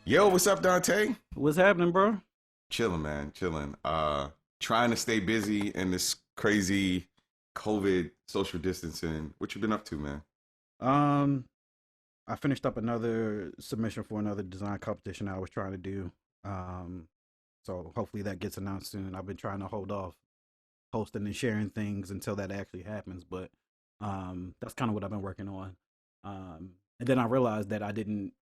Yo, what's up, Dante? What's happening, bro? Chilling, man, chilling. Trying to stay busy in this crazy COVID social distancing. What you been up to, man? Um, I finished up another submission for another design competition I was trying to do. Um, so hopefully that gets announced soon. I've been trying to hold off posting and sharing things until that actually happens, but that's kind of what I've been working on. And then I realized that I didn't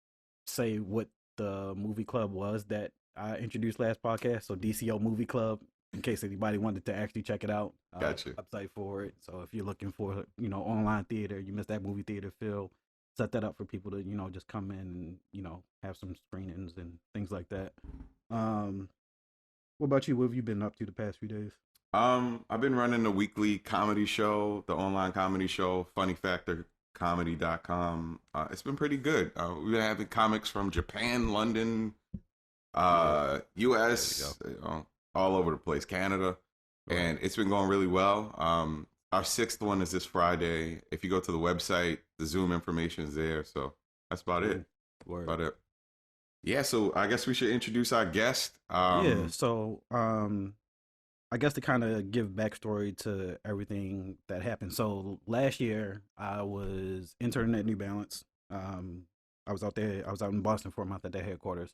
say what the movie club was that I introduced last podcast. So DCO Movie Club, in case anybody wanted to actually check it out, Gotcha. website for it. So if you're looking for online theater, you missed that movie theater feel. Set that up for people to just come in and have some screenings and things like that. Um, what about you? What have you been up to the past few days? I've been running the weekly comedy show, the online comedy show, funnyfactorcomedy.com. It's been pretty good. We've been having comics from Japan, London, Yeah, there we go. US, all over the place, Canada, Right. and it's been going really well. Our sixth one is this Friday. If you go to the website, the Zoom information is there. So that's about it. Cool. Word. About it. Yeah. So I guess we should introduce our guest. Yeah. So I guess to kind of give backstory to everything that happened. So last year I was interning at New Balance. Um, I was out there. I was out in Boston for a month at their headquarters.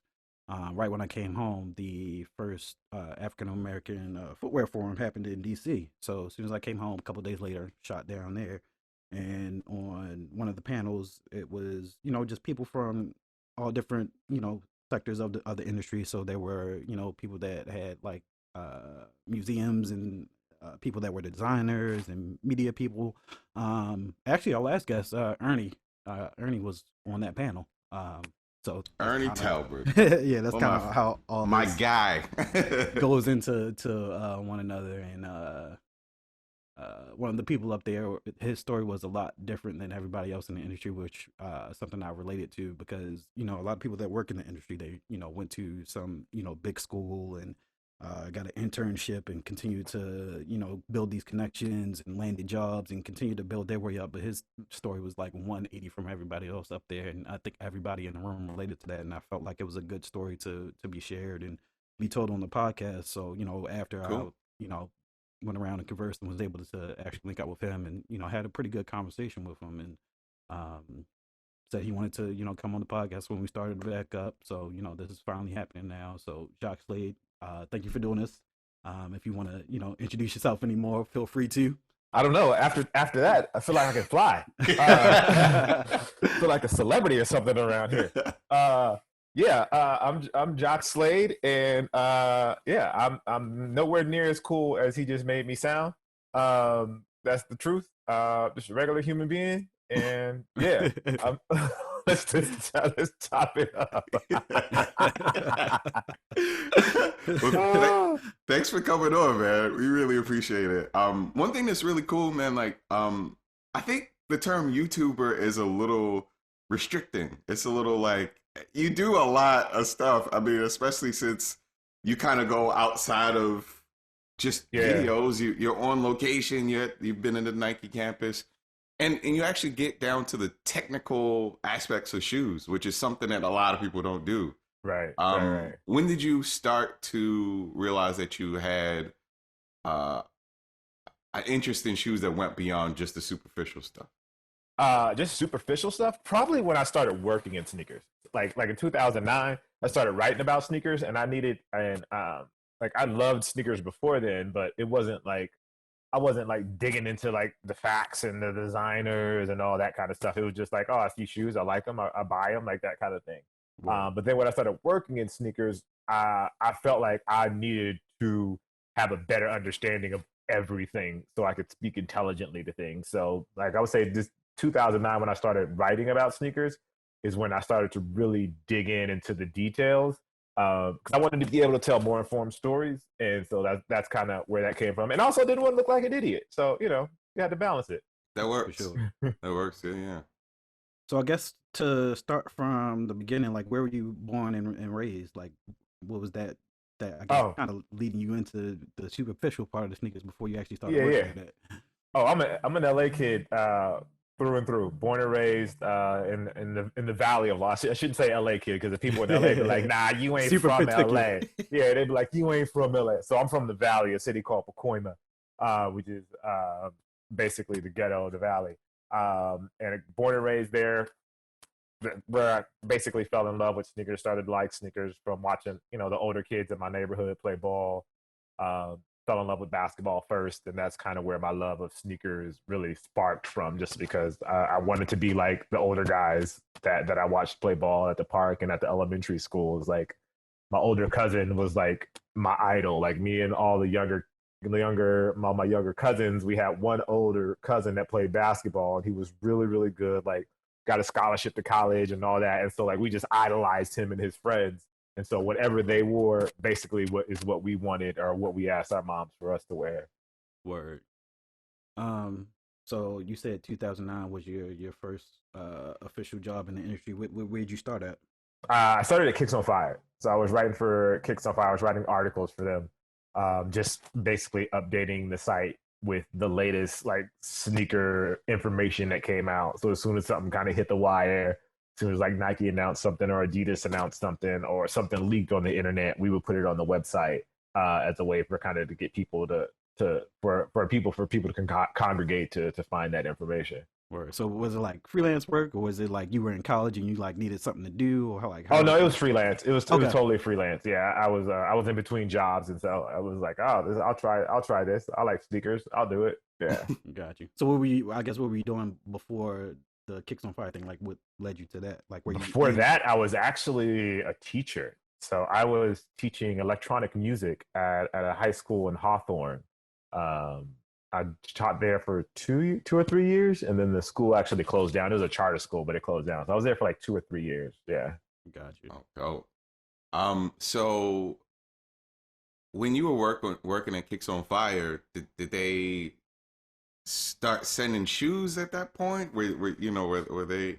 Right when I came home, the first African American footwear forum happened in D.C. So as soon as I came home, a couple days later, shot down there, and on one of the panels, it was just people from all different sectors of the industry. So there were people that had like museums and people that were designers and media people. Actually, our last guest, Ernie was on that panel. So that's Ernie kind Talbert. of yeah, that's Well, kind of how all my this guy. goes into one another. And one of the people up there, his story was a lot different than everybody else in the industry, which something I related to because a lot of people that work in the industry, they went to some big school and got an internship and continued to build these connections and landed jobs and continue to build their way up. But his story was like 180 from everybody else up there, and I think everybody in the room related to that. And I felt like it was a good story to be shared and be told on the podcast. So after I Cool. you know went around and conversed and was able to actually link up with him and had a pretty good conversation with him and um said he wanted to come on the podcast when we started back up. So this is finally happening now. So Jacques Slade, thank you for doing this. If you want to introduce yourself anymore, feel free to. I don't know. After that, I feel like I can fly. Uh, feel like a celebrity or something around here. Yeah, I'm Jacques Slade, and yeah, I'm nowhere near as cool as he just made me sound. That's the truth. Just a regular human being, and yeah, I'm, let's top it up. Well, Ah, thanks for coming on, man. We really appreciate it. One thing that's really cool, man, like, I think the term YouTuber is a little restricting. It's a little like you do a lot of stuff. I mean, especially since you kind of go outside of just yeah, videos. You're on location. You've been in the Nike campus, and you actually get down to the technical aspects of shoes, which is something that a lot of people don't do. right. When did you start to realize that you had uh, an interest in shoes that went beyond just the superficial stuff? Just superficial stuff. Probably when I started working in sneakers, like in 2009, I started writing about sneakers, and I needed and like I loved sneakers before then, but it wasn't like I wasn't like digging into like the facts and the designers and all that kind of stuff. It was just like, oh, I see shoes, I like them, I buy them, like that kind of thing. Word. But then when I started working in sneakers, I felt like I needed to have a better understanding of everything so I could speak intelligently to things. So, like I would say, this 2009 when I started writing about sneakers is when I started to really dig into the details because I wanted to be able to tell more informed stories, and so that's kind of where that came from. And also didn't want to look like an idiot, so you had to balance it. That For works. sure. That works. Yeah, yeah. So I guess to start from the beginning, like where were you born and raised? Like what was that I guess Oh kind of leading you into the superficial part of the sneakers before you actually started yeah, working yeah. at it? Oh, I'm an LA kid. through and through. Born and raised in the Valley of Los. I shouldn't say LA kid because the people in LA be like, nah, you ain't Super from particular. LA. Yeah, they'd be like, you ain't from LA. So I'm from the Valley, a city called Pacoima, which is basically the ghetto of the Valley. And born and raised there, where I basically fell in love with sneakers. Started to like sneakers from watching, the older kids in my neighborhood play ball. Fell in love with basketball first, and that's kind of where my love of sneakers really sparked from. Just because I wanted to be like the older guys that I watched play ball at the park and at the elementary schools. Like my older cousin was like my idol. Like me and all my younger cousins, we had one older cousin that played basketball, and he was really really good. Like got a scholarship to college and all that, and so like we just idolized him and his friends. And so whatever they wore, basically, what we wanted or what we asked our moms for us to wear. Word. So you said 2009 was your first official job in the industry. Where did you start at? I started at Kicks on Fire. So I was writing for Kicks on Fire. I was writing articles for them, just basically updating the site with the latest like sneaker information that came out. So as soon as something kind of hit the wire, as soon as like Nike announced something or Adidas announced something or something leaked on the internet, we would put it on the website as a way for kind of to get people for people to congregate to find that information. Word. So was it like freelance work, or was it like you were in college and you like needed something to do, or Oh how no, was it it? was freelance. It was Okay, totally freelance. Yeah, I was in between jobs, and so I was like, I'll try this. I like sneakers. I'll do it. Yeah. got you. So what were you? I guess what were you doing before the Kicks on Fire thing? Like what led you to that? Like where Before that, I was actually a teacher. So I was teaching electronic music at a high school in Hawthorne. Um, I taught there for 2 or 3 years, and then the school actually closed down. It was a charter school, but it closed down. So I was there for like 2 or 3 years. Yeah. got you. Oh, so when you were working at Kicks on Fire, did they start sending shoes at that point? Were they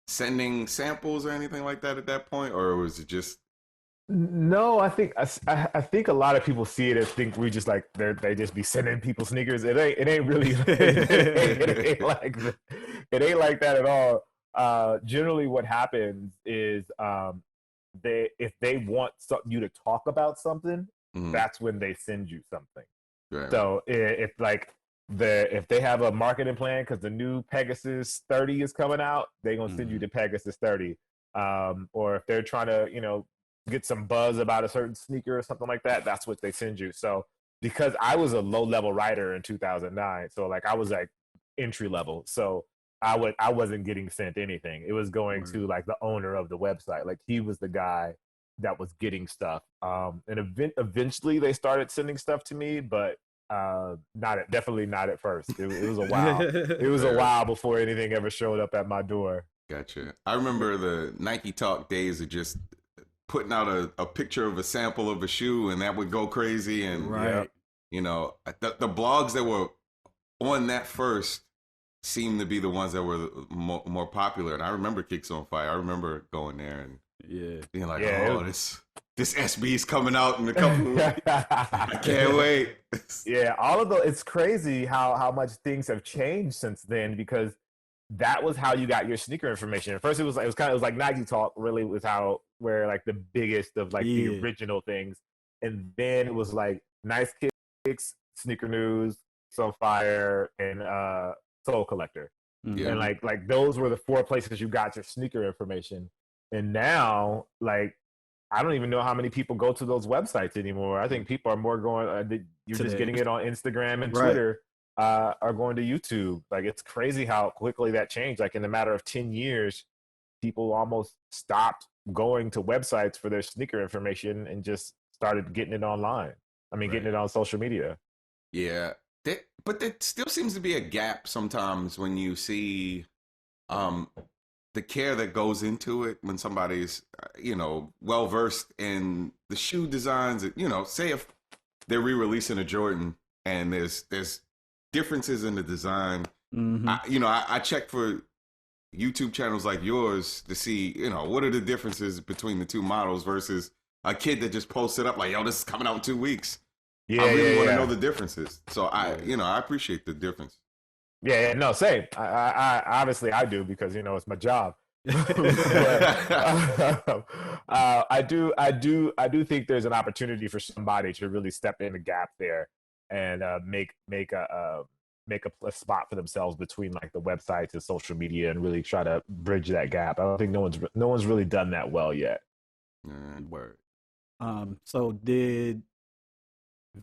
sending samples or anything like that at that point, or was it just? No, I think a lot of people see it as think we just like they just be sending people sneakers. It ain't really it ain't like that at all. Generally, what happens is if they want you to talk about something, that's when they send you something. Right. So if like if they have a marketing plan because the new Pegasus 30 is coming out, they're gonna send you the Pegasus 30. Or if they're trying to get some buzz about a certain sneaker or something like that, that's what they send you. So because I was a low level writer in 2009, so like I was like entry level, so I wasn't getting sent anything. It was going to like the owner of the website. Like he was the guy that was getting stuff. And eventually they started sending stuff to me, but definitely not at first. It was a while. It was a while before anything ever showed up at my door. Gotcha. I remember the Nike Talk days of just putting out a picture of a sample of a shoe, and that would go crazy. And right, the blogs that were on that first seemed to be the ones that were more popular. And I remember Kicks on Fire. I remember going there and being like, this SB is coming out in a couple of weeks. I can't wait. Yeah, all of it's crazy how much things have changed since then, because that was how you got your sneaker information. At first it was like Nike Talk really was where like the biggest of like the original things. And then it was like Nice Kicks, Sneaker News, So Fire, and Soul Collector. Yeah. And like those were the 4 places you got your sneaker information. And now, like, I don't even know how many people go to those websites anymore. I think people are more going, you're just getting it on Instagram and Twitter, are going to YouTube. Like, it's crazy how quickly that changed. Like, in a matter of 10 years, people almost stopped going to websites for their sneaker information and just started getting it online. I mean, getting it on social media. Yeah. But there still seems to be a gap sometimes when you see the care that goes into it when somebody's, well versed in the shoe designs. Say if they're re-releasing a Jordan and there's differences in the design. I check for YouTube channels like yours to see, what are the differences between the two models versus a kid that just posts it up like, yo, this is coming out in 2 weeks. I really want to know the differences. So I appreciate the difference. Yeah, no, same. I obviously I do because it's my job. But I do think there's an opportunity for somebody to really step in the gap there and make a spot for themselves between like the websites and social media and really try to bridge that gap. I don't think no one's really done that well yet. Word. So did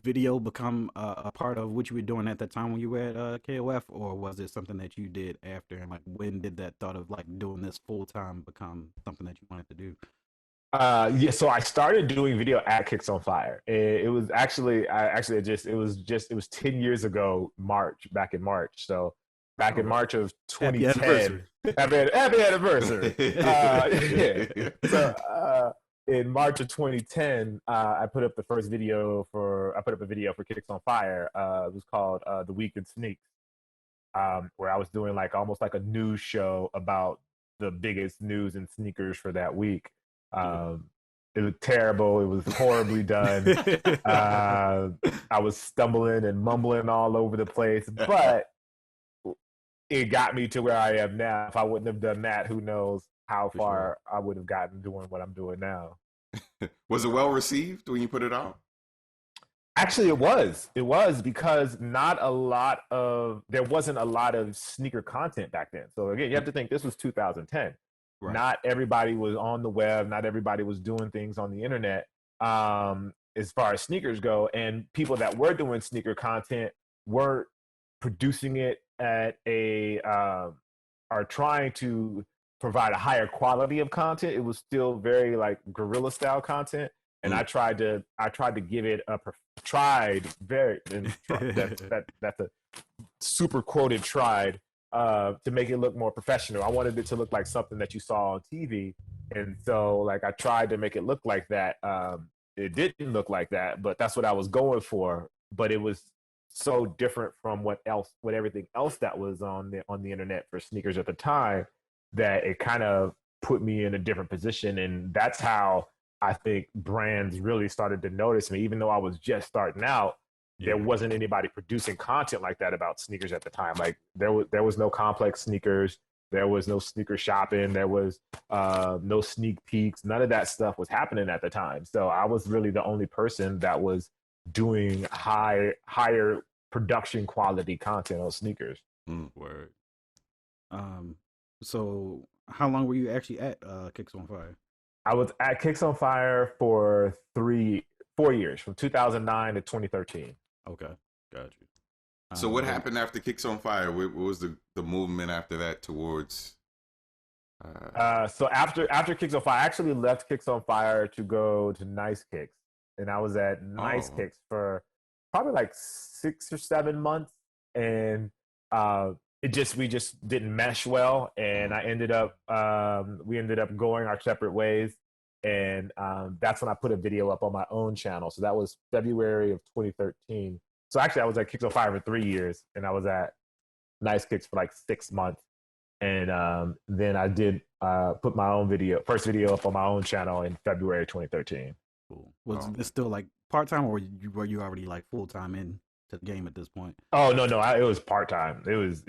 video become a part of what you were doing at the time when you were at KOF, or was it something that you did after? And like, when did that thought of like doing this full time become something that you wanted to do? Yeah, so I started doing video at Kicks on Fire. It was actually I actually it was 10 years ago, back in March. So back in March of Happy 2010. anniversary. Happy anniversary. Yeah. So in March of 2010, I put up a video for Kicks on Fire. It was called The Week in Sneaks, where I was doing like almost like a news show about the biggest news in sneakers for that week. It was terrible. It was horribly done. I was stumbling and mumbling all over the place, but it got me to where I am now. If I wouldn't have done that, who knows how far I would have gotten doing what I'm doing now. Was it well received when you put it out? Actually, it was. It was because there wasn't a lot of sneaker content back then. So again, you have to think this was 2010. Right. Not everybody was on the web. Not everybody was doing things on the internet as far as sneakers go. And people that were doing sneaker content weren't producing it at are trying to provide a higher quality of content. It was still very like guerrilla style content. And I tried to give it that's a super quoted tried to make it look more professional. I wanted it to look like something that you saw on TV. And so like I tried to make it look like that. It didn't look like that, but that's what I was going for. But it was so different from what everything else that was on the internet for sneakers at the time that it kind of put me in a different position. And that's how I think brands really started to notice me, even though I was just starting out. There wasn't anybody producing content like that about sneakers at the time. Like there was no complex sneakers. There was no sneaker shopping. There was no sneak peeks. None of that stuff was happening at the time. So I was really the only person that was doing higher production quality content on sneakers. Word. So how long were you actually at Kicks on Fire? I was at Kicks on Fire for 4 years, from 2009 to 2013. Okay, got you. So what happened after Kicks on Fire? What was the movement after that towards? So after Kicks on Fire, I actually left Kicks on Fire to go to Nice Kicks, and I was at Nice Kicks for probably like 6 or 7 months, and we just didn't mesh well, and we ended up going our separate ways, and that's when I put a video up on my own channel. So that was February of 2013. So actually I was at Kicks on Fire for 3 years, and I was at Nice Kicks for like 6 months, and then I did put my own first video up on my own channel in February 2013. Cool. Was this still like part-time, or were you already like full-time into the game at this point? Oh no, it was part-time. It was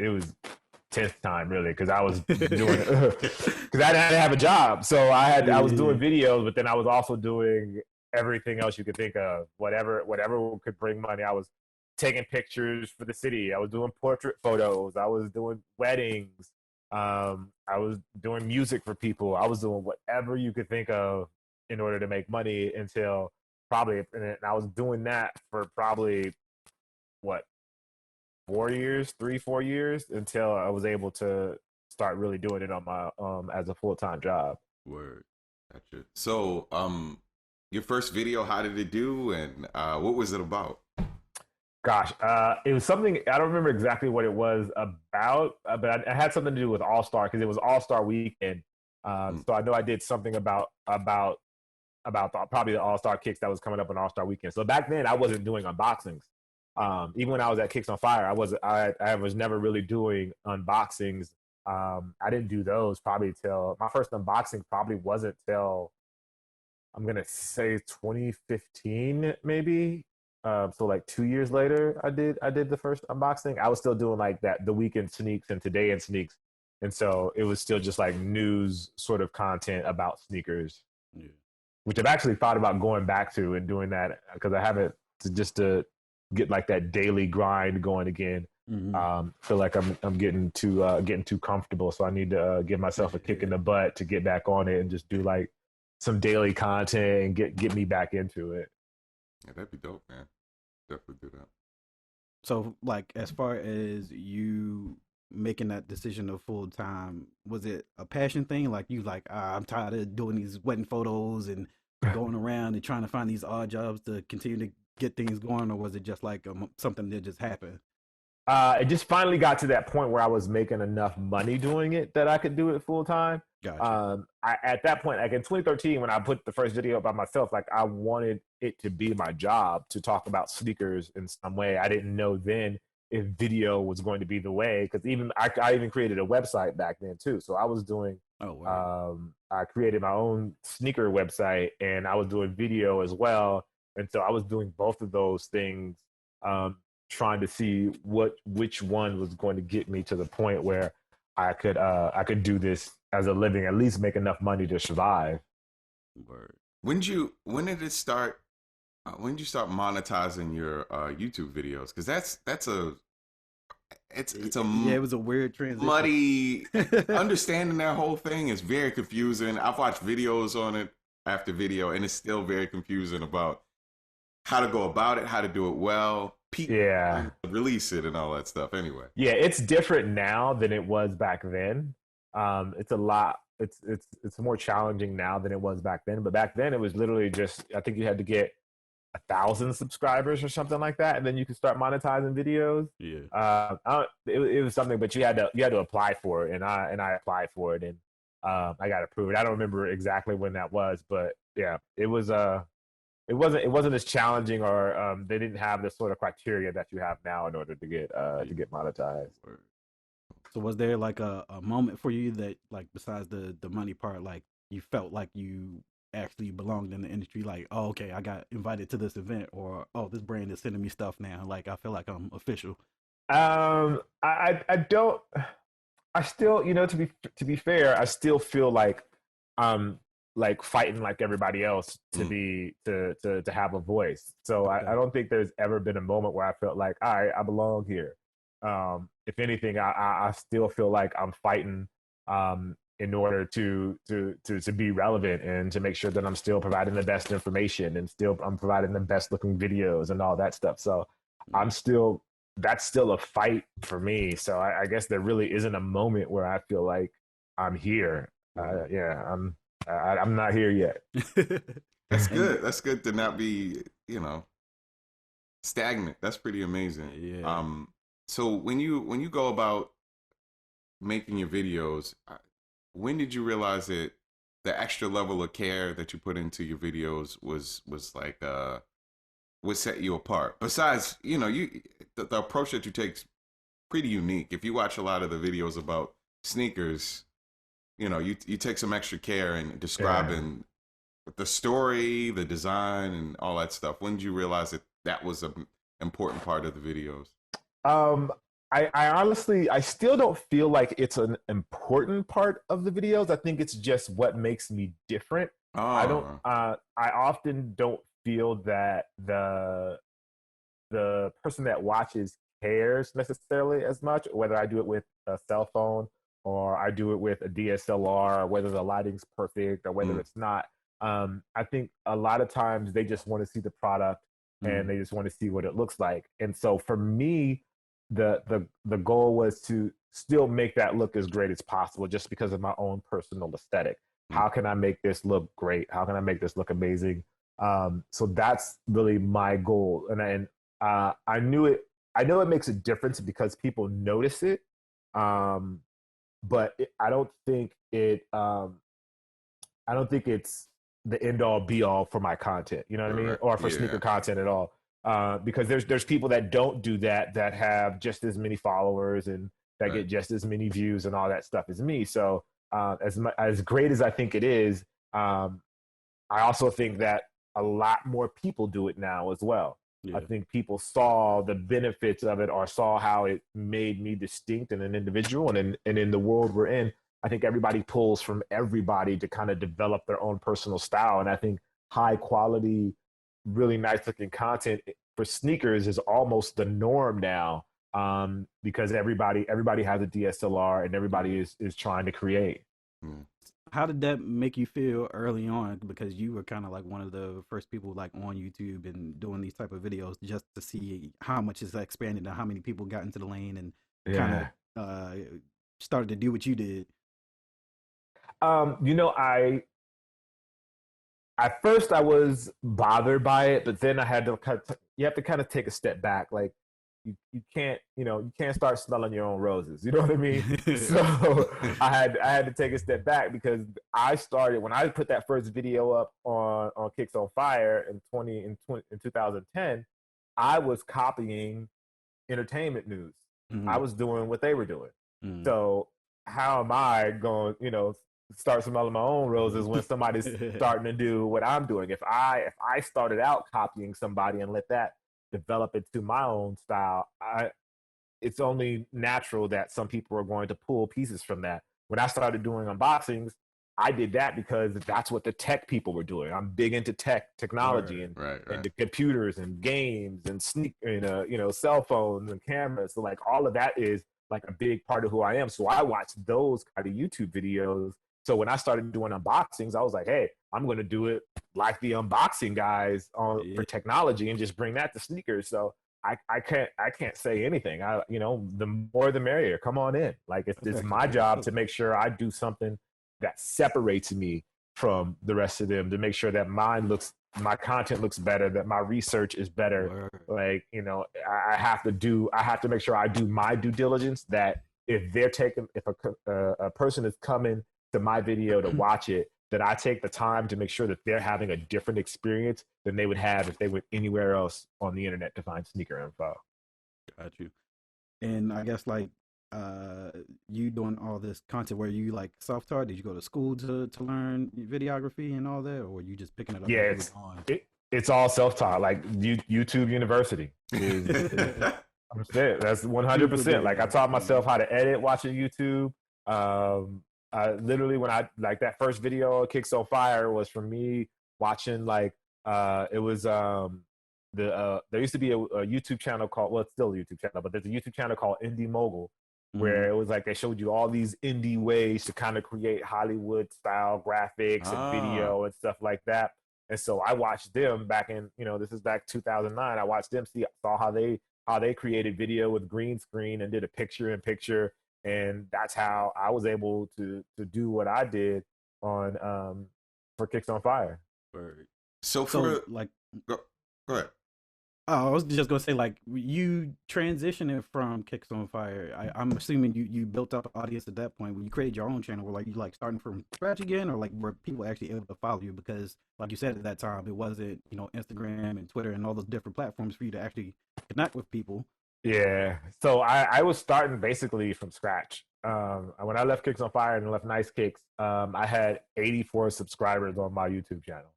10th time really, because I was doing it because I didn't have a job, so I was doing videos, but then I was also doing everything else you could think of, whatever could bring money. I was taking pictures for the city. I was doing portrait photos. I was doing weddings. I was doing music for people. I was doing whatever you could think of in order to make money until and I was doing that for probably 4 years until I was able to start really doing it on my as a full-time job. Word. Gotcha. So your first video, how did it do, and what was it about? Gosh, it was something, I don't remember exactly what it was about, but it had something to do with All-Star, because it was All-Star weekend. So I know I did something about probably the All-Star Kicks that was coming up on All-Star weekend. So back then I wasn't doing unboxings. Even when I was at Kicks on Fire, I was never really doing unboxings. I didn't do those probably till my first unboxing probably wasn't till, I'm gonna say 2015 maybe. So like 2 years later, I did the first unboxing. I was still doing like that the weekend sneaks and today in sneaks, and so it was still just like news sort of content about sneakers, Yeah. which I've actually thought about going back to and doing that because I haven't to get like that daily grind going again. Feel like I'm getting too comfortable, so I need to give myself a kick in the butt to get back on it and just do like some daily content and get me back into it. Yeah, that'd be dope, man. Definitely do that. So, like, as far as you making that decision of full time, was it a passion thing? Like, you like, I'm tired of doing these wedding photos and going around and trying to find these odd jobs to continue to get things going, or was it just like something that just happened? It just finally got to that point where I was making enough money doing it that I could do it full time. Gotcha. At that point, like in 2013, when I put the first video up by myself, like I wanted it to be my job to talk about sneakers in some way. I didn't know then if video was going to be the way, because I even created a website back then too. So I was doing, Oh, wow. I created my own sneaker website and I was doing video as well. And so I was doing both of those things, trying to see which one was going to get me to the point where I could do this as a living, at least make enough money to survive. Word. When did it start? When did you start monetizing your YouTube videos? Because it's a Yeah, it was a weird transition. muddy understanding that whole thing is very confusing. I've watched videos on it after video, and it's still very confusing about how to go about it, how to do it well, release it, and all that stuff. Anyway, yeah, it's different now than it was back then. It's a lot. It's more challenging now than it was back then. But back then, it was literally just, I think you had to get 1,000 subscribers or something like that, and then you could start monetizing videos. Yeah. It was something, but you had to apply for it, and I applied for it, and I got approved. I don't remember exactly when that was, but yeah, it wasn't as challenging, or they didn't have the sort of criteria that you have now in order to get monetized. So was there like a moment for you that, like, besides the money part, like you felt like you actually belonged in the industry? Like, oh, okay, I got invited to this event, or oh, this brand is sending me stuff now. Like, I feel like I'm official. I don't. I still, to be fair, I still feel like I'm like fighting like everybody else to be to have a voice. So Okay. I don't think there's ever been a moment where I felt like I belong here. If anything, I still feel like I'm fighting in order to be relevant and to make sure that I'm still providing the best information and still I'm providing the best looking videos and all that stuff. So that's still a fight for me. So I guess there really isn't a moment where I feel like I'm here. I'm not here yet. that's good. That's good to not be, stagnant. That's pretty amazing. Yeah. So when you go about making your videos, when did you realize that the extra level of care that you put into your videos was like would set you apart? Besides, the approach that you take is pretty unique. If you watch a lot of the videos about sneakers, you take some extra care in describing the story, the design, and all that stuff. When did you realize that was an important part of the videos? I honestly, I still don't feel like it's an important part of the videos. I think it's just what makes me different. Oh. I often don't feel that the person that watches cares necessarily as much, whether I do it with a cell phone or I do it with a DSLR, or whether the lighting's perfect or whether it's not. I think a lot of times they just want to see the product and they just want to see what it looks like. And so for me, the goal was to still make that look as great as possible, just because of my own personal aesthetic. How can I make this look great? How can I make this look amazing? So that's really my goal. And I know it makes a difference because people notice it. But I don't think it's the end all be all for my content. You know what I mean? Or for sneaker content at all. Because there's people that don't do that have just as many followers and that get just as many views and all that stuff as me. So as great as I think it is, I also think that a lot more people do it now as well. Yeah. I think people saw the benefits of it or saw how it made me distinct and an individual. And in the world we're in, I think everybody pulls from everybody to kind of develop their own personal style. And I think high quality, really nice looking content for sneakers is almost the norm now, because everybody has a DSLR and everybody is trying to create. How did that make you feel early on? Because you were kind of like one of the first people like on YouTube and doing these type of videos, just to see how much it's expanded and how many people got into the lane and kind of started to do what you did. You know, at first I was bothered by it, but then I had to you have to kind of take a step back. Like you can't, you can't start smelling your own roses. You know what I mean? So I had to take a step back, because I started when I put that first video up on Kicks on Fire in 2010. I was copying entertainment news. Mm-hmm. I was doing what they were doing. Mm-hmm. So how am I going, start smelling my own roses when somebody's starting to do what I'm doing? If I started out copying somebody and let that develop into my own style, it's only natural that some people are going to pull pieces from that. When I started doing unboxings, I did that because that's what the tech people were doing. I'm big into technology and the computers and games and cell phones and cameras. So like all of that is like a big part of who I am. So I watched those kind of YouTube videos. So when I started doing unboxings, I was like, hey, I'm going to do it like the unboxing guys for technology and just bring that to sneakers. So I can't say anything. The more the merrier. Come on in. Like it's my job to make sure I do something that separates me from the rest of them, to make sure that my content looks better, that my research is better. Like, I have to make sure I do my due diligence, that if a person is coming to my video to watch it, that I take the time to make sure that they're having a different experience than they would have if they went anywhere else on the internet to find sneaker info. Got you. And I guess like you doing all this content, where you like self-taught? Did you go to school to learn videography and all that, or were you just picking it up? Yeah, it's all self-taught. Like YouTube University. I'm saying that's 100%. Like I taught myself how to edit watching YouTube. Literally when I like that first video Kicks on Fire was from me watching it was there used to be a YouTube channel called, well, it's still a YouTube channel, but there's a YouTube channel called Indie Mogul, where it was like they showed you all these indie ways to kind of create Hollywood style graphics and video and stuff like that. And so I watched them back in, this is back 2009. I watched them, saw how they created video with green screen and did a picture-in-picture. And that's how I was able to do what I did on for Kicks on Fire. So like, go ahead. I was just gonna say, like, you transitioning from Kicks on Fire. I'm assuming you built up an audience at that point when you created your own channel. Were like you like starting from scratch again, or like were people actually able to follow you? Because like you said at that time, it wasn't Instagram and Twitter and all those different platforms for you to actually connect with people. Yeah, so I was starting basically from scratch. When I left Kicks on Fire and left Nice Kicks, I had 84 subscribers on my YouTube channel,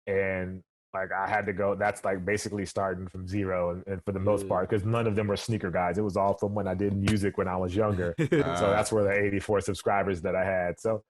and like I had to go. That's like basically starting from zero, and for the most part, because none of them were sneaker guys. It was all from when I did music when I was younger. So that's where the 84 subscribers that I had. So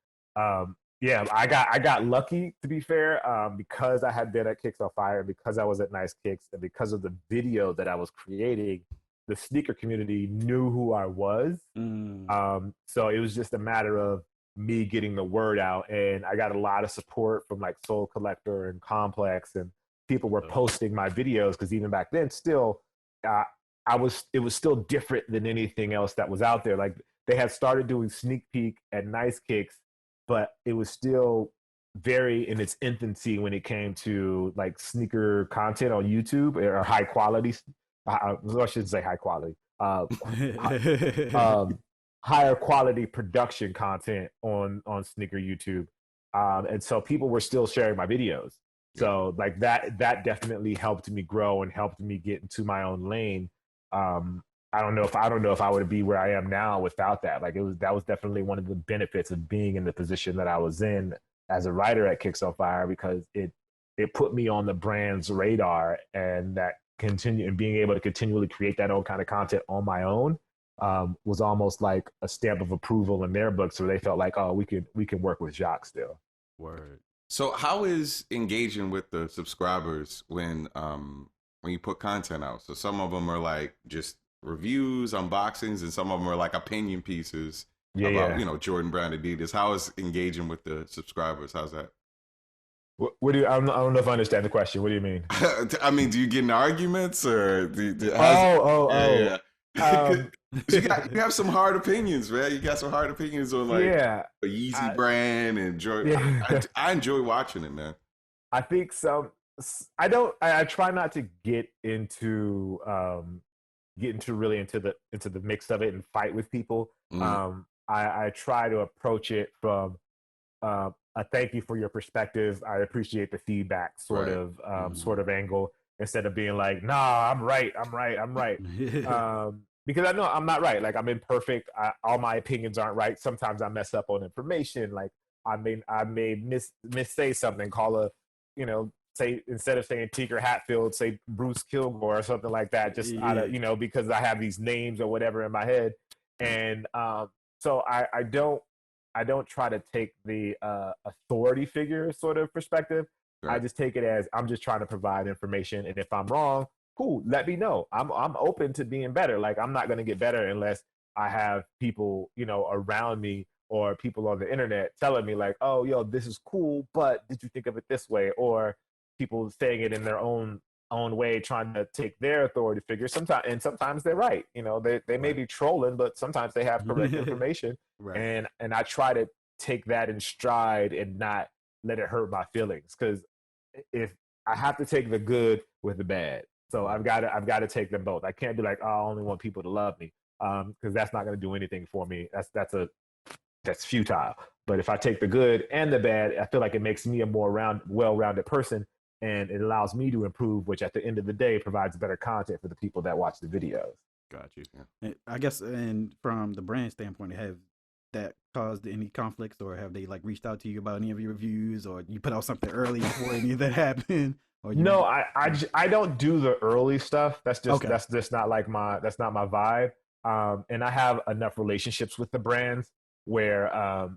yeah, I got lucky, to be fair, because I had been at Kicks on Fire, because I was at Nice Kicks, and because of the video that I was creating. The sneaker community knew who I was. So it was just a matter of me getting the word out. And I got a lot of support from like Soul Collector and Complex, and people were posting my videos, because even back then still, it was still different than anything else that was out there. Like they had started doing sneak peek at Nice Kicks, but it was still very in its infancy when it came to like sneaker content on YouTube, or high quality. I shouldn't say high quality. Higher quality production content on sneaker YouTube, and so people were still sharing my videos. So like that definitely helped me grow and helped me get into my own lane. I don't know if I would be where I am now without that. Like that was definitely one of the benefits of being in the position that I was in as a writer at Kicks on Fire, because it put me on the brand's radar, and that continue and being able to continually create that own kind of content on my own was almost like a stamp of approval in their book. So they felt like, oh, we can work with Jacques still. Word. So how is engaging with the subscribers when you put content out? So some of them are like just reviews, unboxings, and some of them are like opinion pieces about Jordan Brand Adidas. How is engaging with the subscribers? How's that? What do you? I don't know if I understand the question. What do you mean? I mean, do you get in arguments or oh. you have some hard opinions, man. You got some hard opinions on like a Yeezy brand and Jordan. Yeah. I enjoy watching it, man. I think I try not to get into really into the mix of it and fight with people. I try to approach it from a thank you for your perspective. I appreciate the feedback sort of angle, instead of being like, nah, I'm right. Because I know I'm not right. Like, I'm imperfect. All my opinions aren't right. Sometimes I mess up on information. Like, I may missay something, say, instead of saying Tinker Hatfield, say Bruce Kilgore or something like that, just out of, because I have these names or whatever in my head. And so I don't try to take the authority figure sort of perspective. Right. I just take it as I'm just trying to provide information, and if I'm wrong, cool, let me know. I'm open to being better. Like, I'm not going to get better unless I have people, around me or people on the internet telling me like, oh, yo, this is cool, but did you think of it this way? Or people saying it in their own way, trying to take their authority figure. Sometimes they're right. They may be trolling, but sometimes they have correct information. Right. And I try to take that in stride and not let it hurt my feelings, because if I have to take the good with the bad. So I've got to take them both. I can't be like, oh, I only want people to love me, because that's not going to do anything for me. That's futile. But if I take the good and the bad, I feel like it makes me a more well-rounded person, and it allows me to improve, which at the end of the day provides better content for the people that watch the videos. Got you. Yeah. I guess, and from the brand standpoint, have that caused any conflicts, or have they like reached out to you about any of your reviews, or you put out something early before any of that happened? No, I don't do the early stuff. That's just not like my vibe. And I have enough relationships with the brands where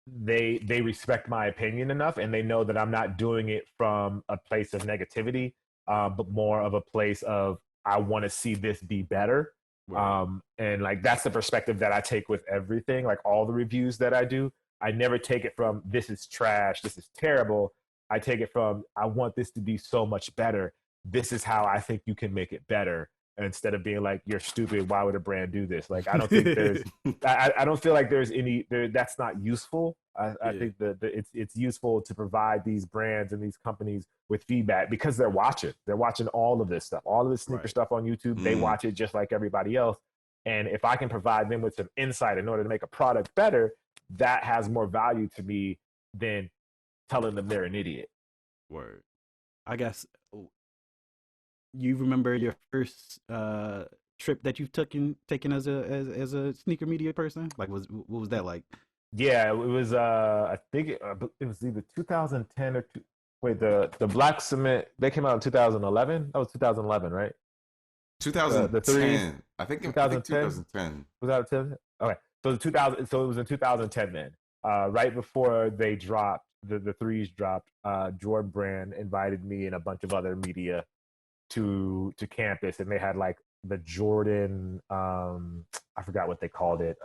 they respect my opinion enough, and they know that I'm not doing it from a place of negativity, but more of a place of, I want to see this be better. Right. And like, that's the perspective that I take with everything. Like, all the reviews that I do, I never take it from, this is trash, this is terrible. I take it from, I want this to be so much better. This is how I think you can make it better. And instead of being like, you're stupid, why would a brand do this? Like, I don't think there's, I don't feel like there's that's not useful. I think that it's useful to provide these brands and these companies with feedback, because they're watching all of this stuff, all of this sneaker stuff on YouTube. They watch it just like everybody else. And if I can provide them with some insight in order to make a product better, that has more value to me than telling them they're an idiot. Word. I guess you remember your first trip that you've taken as a sneaker media person? Like, what was that like? Yeah, it was. I think it was either 2010 or the Black Cement. They came out in 2011. That was 2011, right? 2010. I think 2010. Was that 10? Okay, so 2000. So it was in 2010 then. Right before they dropped the threes dropped. Jordan Brand invited me and a bunch of other media to campus, and they had like the Jordan. I forgot what they called it.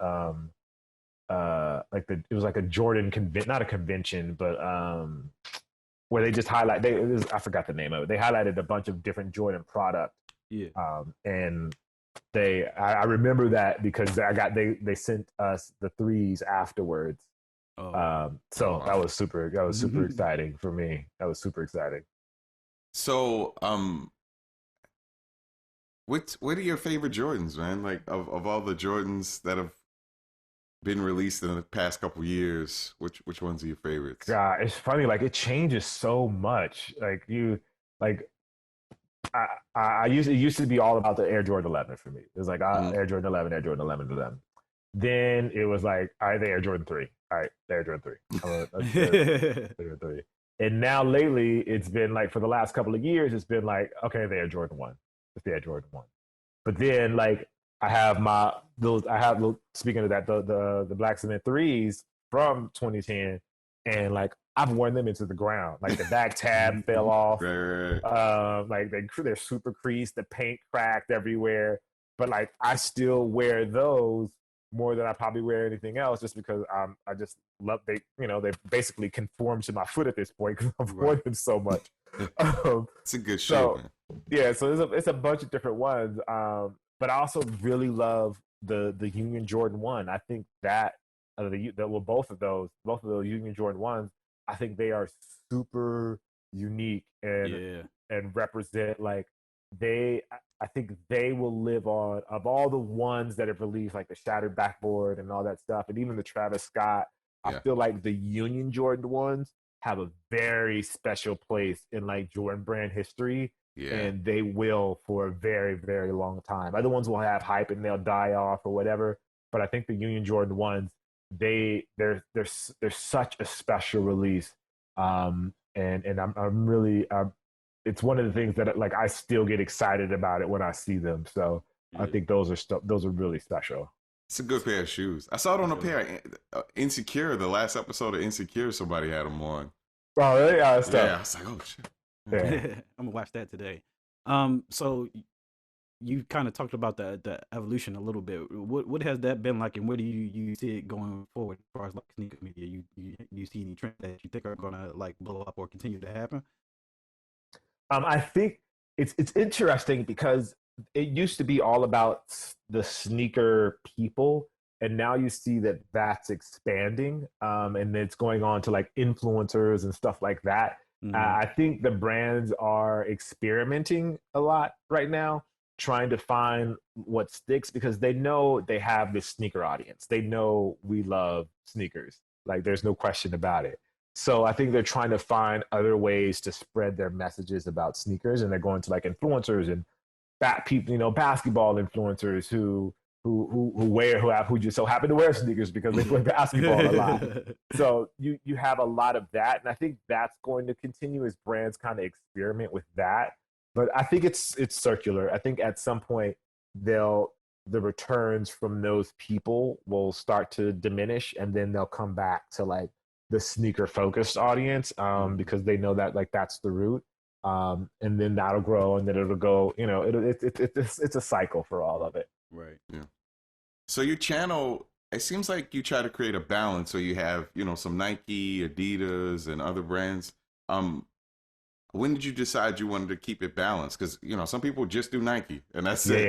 It was like a Jordan not a convention, but where they just highlight. I forgot the name of it. They highlighted a bunch of different Jordan product. Yeah. And I remember that because they sent us the threes afterwards. So that was super exciting for me. That was super exciting. So, what are your favorite Jordans, man? Like, of all the Jordans that have been released in the past couple years, which ones are your favorites? God, it's funny. Like, it changes so much. It used to be all about the Air Jordan 11 for me. It was like Air Jordan 11, Air Jordan 11 to them. Then it was like, all right, the Air Jordan 3. All right, the Air Jordan 3. Air Jordan 3. And now lately, it's been like for the last couple of years, it's been like, okay, they are Jordan 1. It's the Air Jordan 1. But then like I have speaking of that, the Black Cement 3s from 2010, and like I've worn them into the ground. Like the back tab fell off. Right. Like they're super creased, the paint cracked everywhere. But like I still wear those more than I probably wear anything else, just because I just love they basically conform to my foot at this point because I've worn them so much. It's a good shoe, So man. yeah, so it's a bunch of different ones. But I also really love the Union Jordan 1. I think that both of those Union Jordan 1s, I think they are super unique and represent like I think they will live on of all the ones that have released, like the Shattered Backboard and all that stuff, and even the Travis Scott. I feel like the Union Jordan 1s have a very special place in like Jordan brand history. Yeah. And they will for a very, very long time. Other ones will have hype and they'll die off or whatever. But I think the Union Jordan 1s, they're such a special release. And I'm really it's one of the things that like I still get excited about it when I see them. So I think those are really special. It's a good pair of shoes. I saw it on a pair of Insecure. The last episode of Insecure, somebody had them on. Oh, really? Yeah, I was like, oh shit. Yeah. I'm gonna watch that today. So you kind of talked about the evolution a little bit. What has that been like, and where do you see it going forward as far as like sneaker media? You see any trends that you think are gonna like blow up or continue to happen? I think it's interesting because it used to be all about the sneaker people, and now you see that that's expanding, and it's going on to like influencers and stuff like that. I think the brands are experimenting a lot right now, trying to find what sticks because they know they have this sneaker audience. They know we love sneakers. Like there's no question about it. So I think they're trying to find other ways to spread their messages about sneakers, and they're going to like influencers and people, basketball influencers who just so happen to wear sneakers because they play basketball a lot. So you have a lot of that, and I think that's going to continue as brands kind of experiment with that. But I think it's circular. I think at some point the returns from those people will start to diminish, and then they'll come back to like the sneaker focused audience because they know that like that's the root. And then that'll grow, and then it'll go. It's a cycle for all of it. Right. Yeah. So your channel, it seems like you try to create a balance. So you have, some Nike, Adidas, and other brands. When did you decide you wanted to keep it balanced? Because some people just do Nike, and that's it.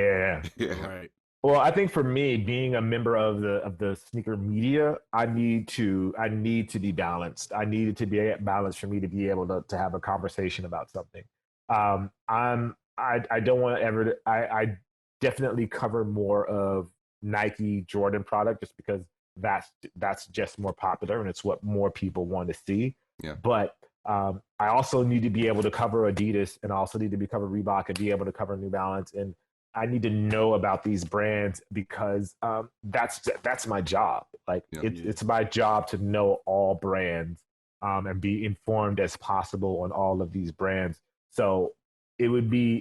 Yeah. Right. Well, I think for me, being a member of the sneaker media, I need to be balanced. I need it to be balanced for me to be able to have a conversation about something. I don't want to ever. I definitely cover more of Nike Jordan product just because that's just more popular and it's what more people want to see. Yeah. But I also need to be able to cover Adidas, and I also need to be cover Reebok and be able to cover New Balance, and I need to know about these brands because that's my job. Like it's my job to know all brands and be informed as possible on all of these brands. So it would be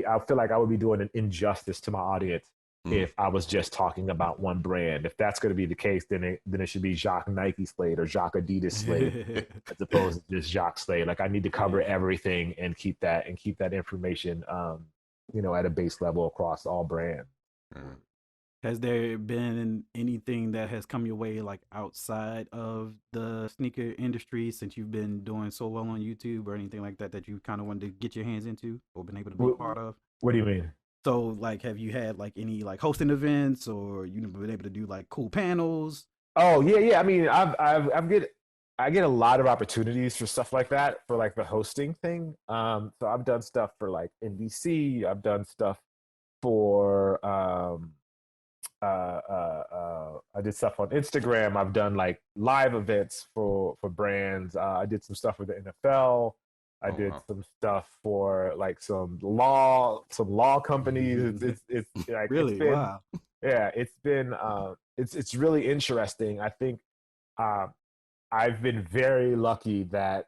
I feel like I would be doing an injustice to my audience if I was just talking about one brand. If that's going to be the case, then it should be Jacques Nike Slade or Jacques Adidas Slade as opposed to just Jacques Slade. Like I need to cover everything and keep that information at a base level across all brands. Has there been anything that has come your way like outside of the sneaker industry since you've been doing so well on YouTube or anything like that you kind of wanted to get your hands into or been able to be part of? What do you mean? So like, have you had like any like hosting events or you've been able to do like cool panels? Oh yeah. I mean, I get a lot of opportunities for stuff like that for like the hosting thing. So I've done stuff for like NBC. I've done stuff for I did stuff on Instagram. I've done like live events for brands. I did some stuff for the NFL. I did some stuff for like some law companies. It's like really it's been, wow. Yeah, it's been it's really interesting. I think I've been very lucky that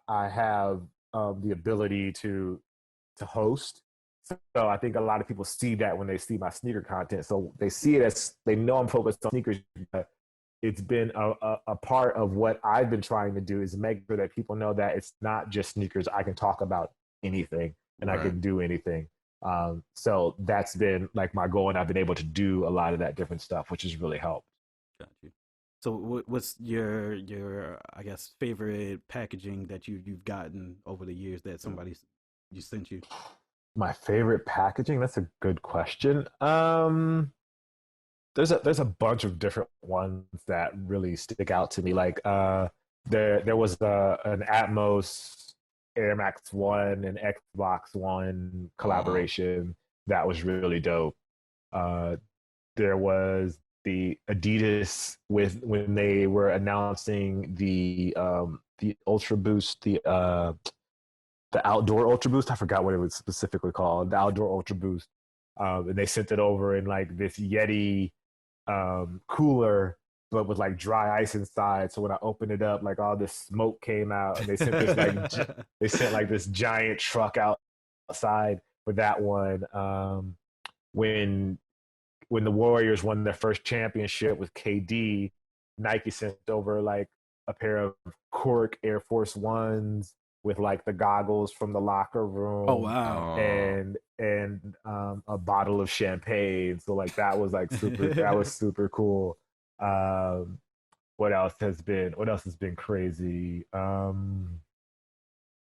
I have the ability to host. So I think a lot of people see that when they see my sneaker content. So they see it as they know I'm focused on sneakers. But it's been a part of what I've been trying to do is make sure that people know that it's not just sneakers. I can talk about anything and I can do anything. So that's been like my goal, and I've been able to do a lot of that different stuff, which has really helped. Got you. So what's your I guess favorite packaging that you've gotten over the years that somebody you sent you? My favorite packaging? That's a good question. There's a bunch of different ones that really stick out to me. Like there was an Atmos Air Max One and Xbox One collaboration that was really dope. There was the Adidas with when they were announcing the Ultra Boost, the outdoor Ultra Boost. I forgot what it was specifically called. The outdoor Ultra Boost, and they sent it over in like this Yeti cooler, but with like dry ice inside. So when I opened it up, like all this smoke came out, and they sent this they sent like this giant truck outside for that one. When the Warriors won their first championship with KD, Nike sent over like a pair of cork Air Force Ones with like the goggles from the locker room. Oh wow! And a bottle of champagne. So like that was like super. That was super cool. What else has been crazy?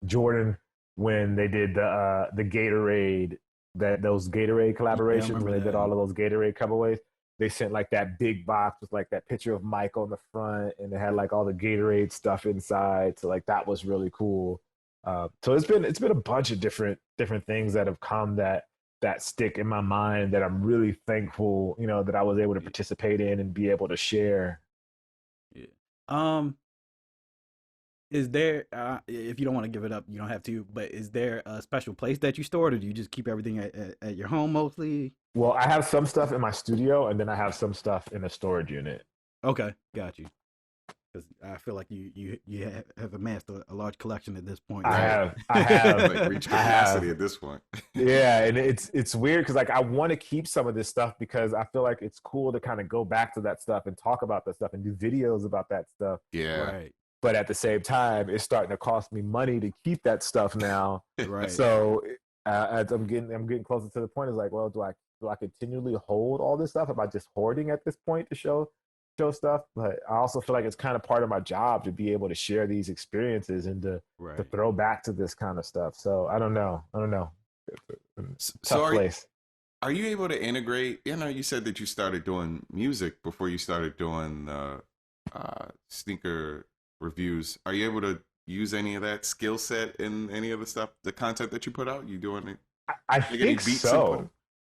Jordan, when they did the Gatorade, those Gatorade collaborations, when they did all of those Gatorade colorways, they sent like that big box with like that picture of Michael on the front, and it had like all the Gatorade stuff inside. So like that was really cool. So it's been a bunch of different things that have come that stick in my mind that I'm really thankful, that I was able to participate in and be able to share. Yeah. Is there if you don't want to give it up, you don't have to, but is there a special place that you store it, or do you just keep everything at your home mostly? Well, I have some stuff in my studio, and then I have some stuff in a storage unit. Okay, got you. Because I feel like you have amassed a large collection at this point. Right? I have like reached capacity at this point. Yeah, and it's weird because like I want to keep some of this stuff because I feel like it's cool to kind of go back to that stuff and talk about that stuff and do videos about that stuff. Yeah. Right. But at the same time, it's starting to cost me money to keep that stuff now. Right. So as I'm getting closer to the point, it's like, well, do I continually hold all this stuff? Am I just hoarding at this point to show stuff? But I also feel like it's kind of part of my job to be able to share these experiences and to throw back to this kind of stuff. So I don't know. Tough place. Are you able to integrate? You said that you started doing music before you started doing sneaker reviews. Are you able to use any of that skill set in any of the stuff, the content that you put out? You doing it? I think so.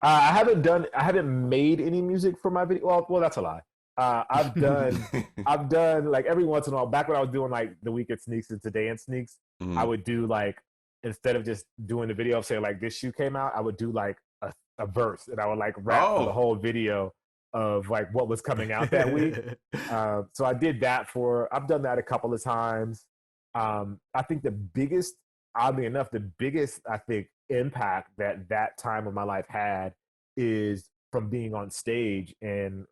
I haven't made any music for my video. Well, that's a lie. I've done like every once in a while. Back when I was doing like the Week at Sneaks and Today in Sneaks, I would do like, instead of just doing the video of saying like this shoe came out, I would do like a verse, and I would like rap for the whole video of like what was coming out that week. So I did that I've done that a couple of times. I think oddly enough, the biggest I think impact that time of my life had is from being on stage and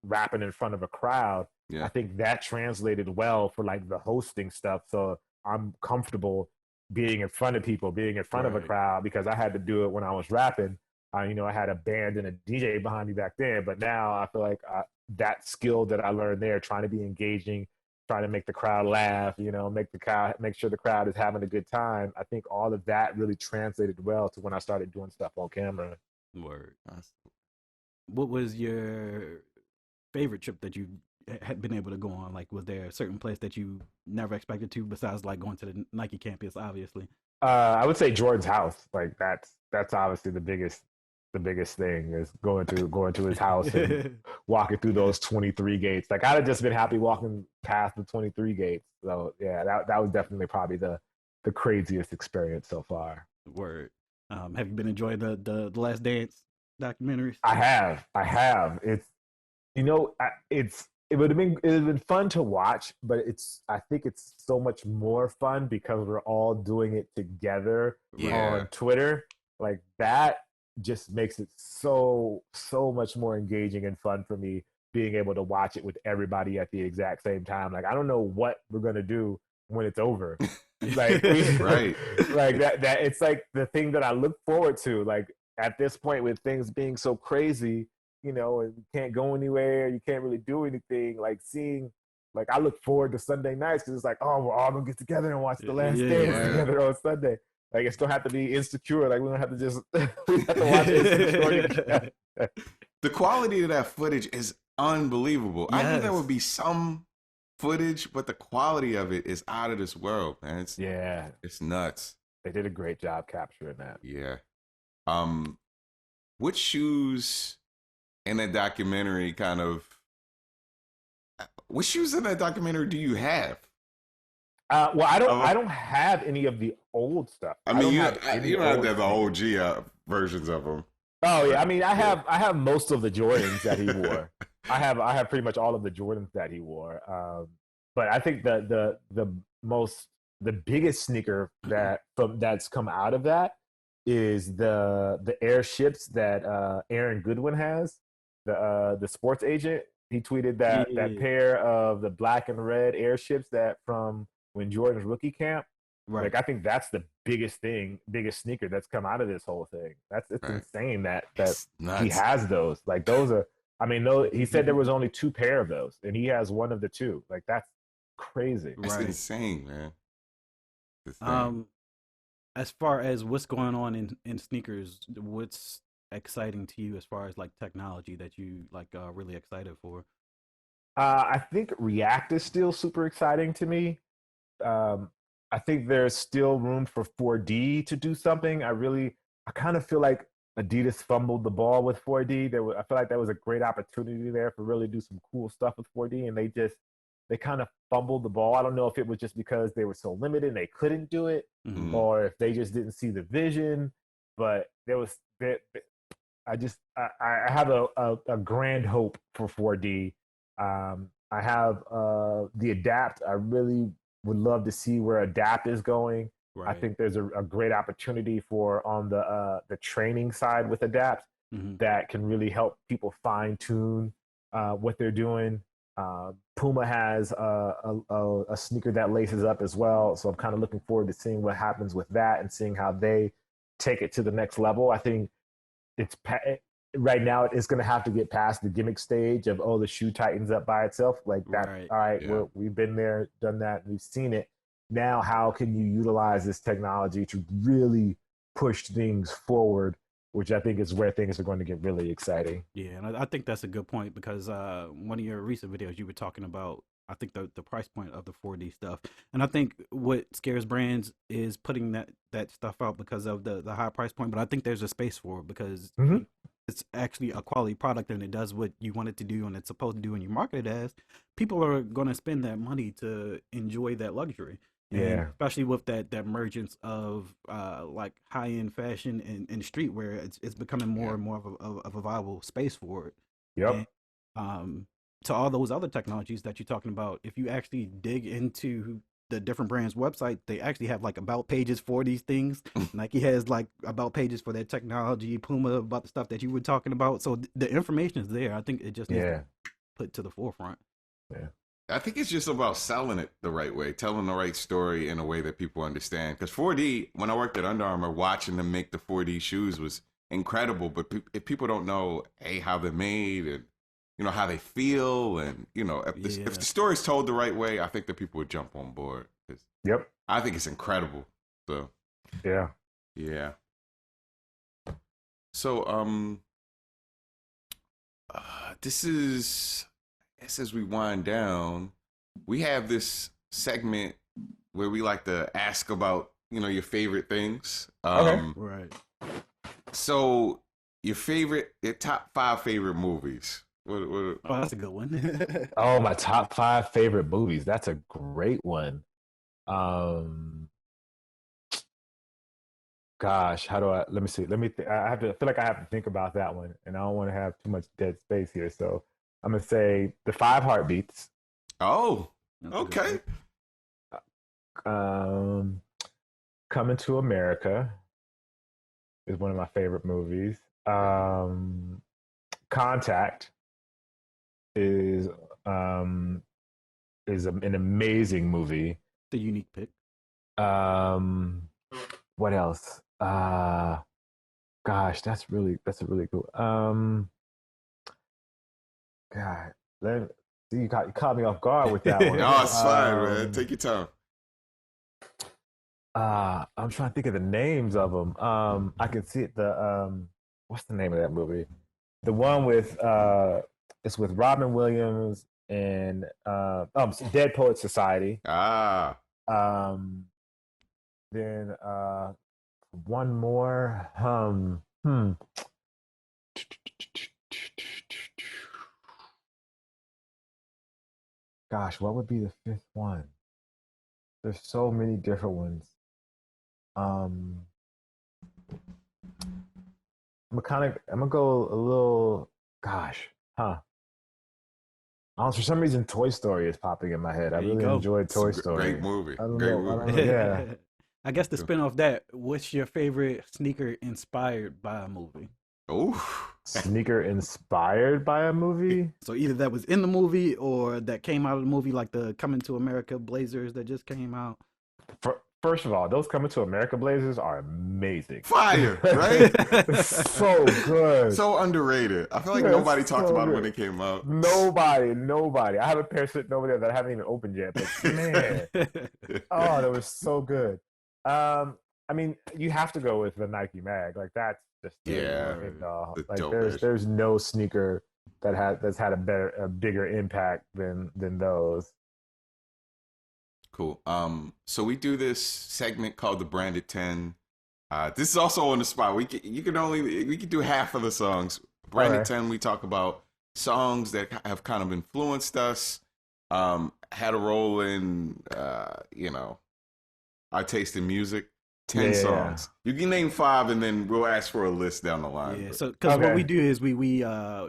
rapping in front of a crowd. I think that translated well for like the hosting stuff. So I'm comfortable being in front of people, being in front of a crowd, because I had to do it when I was rapping. I had a band and a DJ behind me back then, but now I feel like that skill that I learned there, trying to be engaging, trying to make the crowd laugh, make sure the crowd is having a good time. I think all of that really translated well to when I started doing stuff on camera. Word. What was your favorite trip that you had been able to go on? Like, was there a certain place that you never expected to, besides like going to the Nike campus, obviously? I would say Jordan's house. Like that's obviously the biggest thing is going to his house and walking through those 23 gates. Like I'd have just been happy walking past the 23 gates. So yeah, that was definitely probably the craziest experience so far. Word. Have you been enjoying the Last Dance documentaries? I have. It's it would have been fun to watch, but I think it's so much more fun because we're all doing it together Yeah. on Twitter. Like that just makes it so much more engaging and fun for me being able to watch it with everybody at the exact same time. Like I don't know what we're gonna do when it's over. Like Right. like that it's like the thing that I look forward to. Like at this point with things being so crazy, you know, and you can't go anywhere, you can't really do anything. Like seeing, like I look forward to Sunday nights because it's like, oh, we're all gonna get together and watch The Last Dance Yeah. together on Sunday. Like it don't have to be Insecure. Like we don't have to just we have to watch Insecure together. The quality of that footage is unbelievable. I knew there Yes. would be some footage, but the quality of it is out of this world, man. It's nuts. They did a great job capturing that. Yeah. Which shoes in that documentary what shoes in that documentary do you have? Well, I don't have any of the old stuff. I mean, you have don't any have old to have the things. OG versions of them. Oh yeah, I mean, I have most of the Jordans that he wore. I have pretty much all of the Jordans that he wore. But I think the biggest sneaker that's come out of that is the airships that Aaron Goodwin has, the sports agent. He tweeted that pair of the black and red airships that from when Jordan's rookie camp. Right. Like I think that's the biggest sneaker that's come out of this whole thing. It's insane that he has those. Like those are. I mean, he said there was only 2 pair of those, and he has one of the 2. Like that's crazy. That's insane, man. As far as what's going on in sneakers, what's exciting to you as far as like technology that you like really excited for? I think React is still super exciting to me. I think there's still room for 4D to do something. I kind of feel like Adidas fumbled the ball with 4D. I feel like there was a great opportunity there for really do some cool stuff with 4D, and they kind of fumbled the ball. I don't know if it was just because they were so limited and they couldn't do it, or if they just didn't see the vision. But I have a grand hope for 4D. I have the Adapt. I really would love to see where Adapt is going. Right. I think there's a great opportunity for on the training side with Adapt that can really help people fine tune what they're doing. Puma has a sneaker that laces up as well, so I'm kind of looking forward to seeing what happens with that and seeing how they take it to the next level. I think right now it's going to have to get past the gimmick stage of the shoe tightens up by itself like that. Right. All right, yeah. We've been there, done that, and we've seen it. Now how can you utilize this technology to really push things forward, which I think is where things are going to get really exciting. Yeah, and I think that's a good point because one of your recent videos you were talking about, I think the price point of the 4D stuff. And I think what scares brands is putting that stuff out because of the high price point, but I think there's a space for it because it's actually a quality product and it does what you want it to do and it's supposed to do and you market it as. People are going to spend that money to enjoy that luxury. And especially with that emergence of like high end fashion and streetwear, it's becoming more and more of a viable space for it. Yep. And, to all those other technologies that you're talking about, if you actually dig into the different brands' website, they actually have like about pages for these things. Nike has like about pages for their technology. Puma about the stuff that you were talking about. So the information is there. I think it just needs to be put to the forefront. Yeah. I think it's just about selling it the right way, telling the right story in a way that people understand. Because 4D, when I worked at Under Armour, watching them make the 4D shoes was incredible. But if people don't know, how they're made and, how they feel. And, if the story's told the right way, I think that people would jump on board. Yep. I think it's incredible. So, yeah. So, this is... as we wind down, we have this segment where we like to ask about, your favorite things. Right. So your top 5 favorite movies. What? Oh, that's a good one. Oh, my top 5 favorite movies. That's a great one. Gosh, let me see. I feel like I have to think about that one and I don't want to have too much dead space here. So, I'm gonna say the Five Heartbeats. Oh, That's a good okay. one. Coming to America is one of my favorite movies. Contact is an amazing movie. The unique pick. What else? Gosh, that's a really cool. God, see, you caught me off guard with that one. No, it's fine, man. Take your time. I'm trying to think of the names of them. I can see it. What's the name of that movie? The one with it's with Robin Williams and Dead Poet Society. Ah, Then one more. Gosh, what would be the fifth one? There's so many different ones. I'm gonna go a little. Gosh, huh? For some reason, Toy Story is popping in my head. I really enjoyed Toy Story. Great movie. I don't Great know. movie. Yeah. I guess to spin off that, what's your favorite sneaker inspired by a movie? Oh, Sneaker inspired by a movie? So either that was in the movie or that came out of the movie, like the Coming to America Blazers that just came out. First of all, those Coming to America Blazers are amazing. fire, right? So good. So underrated. I feel like nobody talked about it when it came out. Nobody. I have a pair sitting over there that I haven't even opened yet. But man, oh, that was so good. I mean, you have to go with the Nike Mag. Like that's just like there's no sneaker that's had a bigger impact than those. Cool. So we do this segment called the Branded 10. This is also on the spot. We can do half of the songs. Branded 10, we talk about songs that have kind of influenced us, had a role in our taste in music. 10 songs. You can name 5 and then we'll ask for a list down the line. Yeah, so because what we do is we